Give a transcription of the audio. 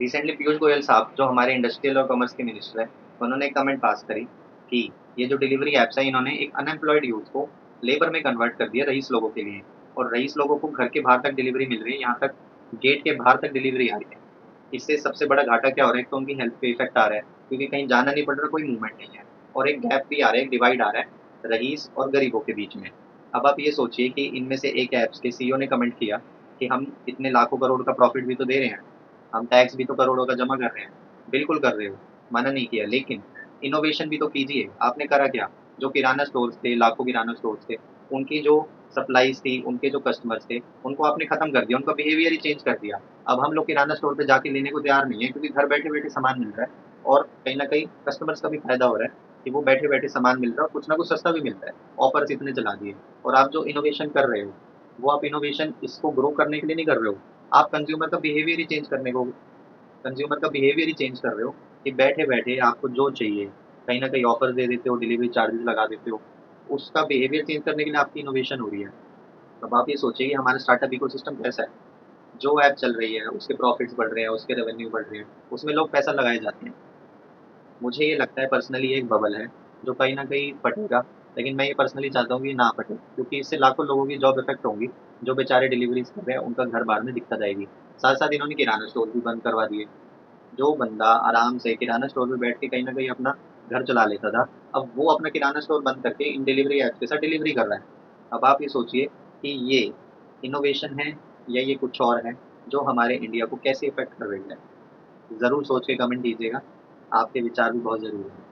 Recently Piyush Goyal साहब जो हमारे इंडस्ट्रियल और कॉमर्स के मिनिस्टर हैं, उन्होंने एक कमेंट पास करी कि ये जो डिलीवरी ऐप्स हैं इन्होंने एक अनएम्प्लॉयड यूथ को लेबर में कन्वर्ट कर दिया रईस लोगों के लिए। और रईस लोगों को घर के बाहर तक डिलीवरी मिल रही है, यहाँ तक गेट के बाहर तक डिलीवरी आ रही है। इससे सबसे बड़ा घाटा क्या हो रहा है, एक तो उनकी हेल्थ पे इफेक्ट आ रहा है क्योंकि कहीं जाना नहीं पड़ रहा, कोई मूवमेंट नहीं है। और एक गैप भी आ रहा है, एक डिवाइड आ रहा है रईस और गरीबों के बीच में। अब आप ये सोचिए कि इनमें से एक ऐप्स के सीईओ ने कमेंट किया कि हम इतने लाखों करोड़ का प्रॉफिट भी तो दे रहे हैं, हम टैक्स भी तो करोड़ों का जमा कर रहे हैं। बिल्कुल कर रहे हो, मना नहीं किया, लेकिन इनोवेशन भी तो कीजिए। आपने करा क्या? जो किराना स्टोर्स थे, लाखों किराना स्टोर्स थे, उनकी जो सप्लाईज थी, उनके जो कस्टमर्स थे, उनको आपने खत्म कर दिया, उनका बिहेवियर ही चेंज कर दिया। अब हम लोग किराना स्टोर पे जाके लेने को तैयार नहीं है क्योंकि घर बैठे बैठे सामान मिल रहा है। और कहीं ना कहीं कस्टमर्स का भी फायदा हो रहा है कि वो बैठे बैठे सामान मिल रहा है और कुछ ना कुछ सस्ता भी मिल रहा है। ऑफर्स इतने चला दिए। और आप जो इनोवेशन कर रहे हो, वो आप इनोवेशन इसको ग्रो करने के लिए नहीं कर रहे हो, आप कंज्यूमर का बिहेवियर ही चेंज करने को, कंज्यूमर का बिहेवियर ही चेंज कर रहे हो कि बैठे-बैठे आपको जो चाहिए, कहीं न कहीं ऑफ़र दे देते हो, डिलीवरी चार्जेज़ लगा देते हो। उसका बिहेवियर चेंज करने के लिए आपकी इनोवेशन हो रही है। अब आप ये सोचिए कि हमारा स्टार्टअप इकोसिस्टम कैसा है? जो ऐप चल रही है, उसके प्रॉफ़िट्स बढ़ रहे हैं, उसके रेवेन्यू बढ़ रहे हैं, उसमें लोग पैसा लगाए जाते हैं। मुझे ये लगता है पर्सनली ये एक बबल है, जो कहीं न कहीं फटेगा, लेकिन मैं ये पर्सनली चाहता हूँ कि ना फटे, क्योंकि इससे लाखों लोगों की जॉब इफ़ेक्ट होंगी, जो बेचारे डिलीवरीज़ कर रहे हैं, उनका घर-बार में दिक्कत आएगी। साथ-साथ इन्होंने किराना स्टोर भी बंद करवा दिए। जो बंदा आराम से किराना स्टोर में बैठ के कहीं न कहीं अपना घर चला लेता था, अब वो अपना किराना स्टोर बंद करके इन डिलीवरी ऐप्स के साथ डिलीवरी कर रहा है। अब आप ये सोचिए कि ये इनोवेशन है या ये कुछ और है, जो हमारे इंडिया को कैसे इफ़ेक्ट कर रही है? ज़रूर सोच के कमेंट कीजिएगा, आपके विचार भी बहुत ज़रूरी हैं।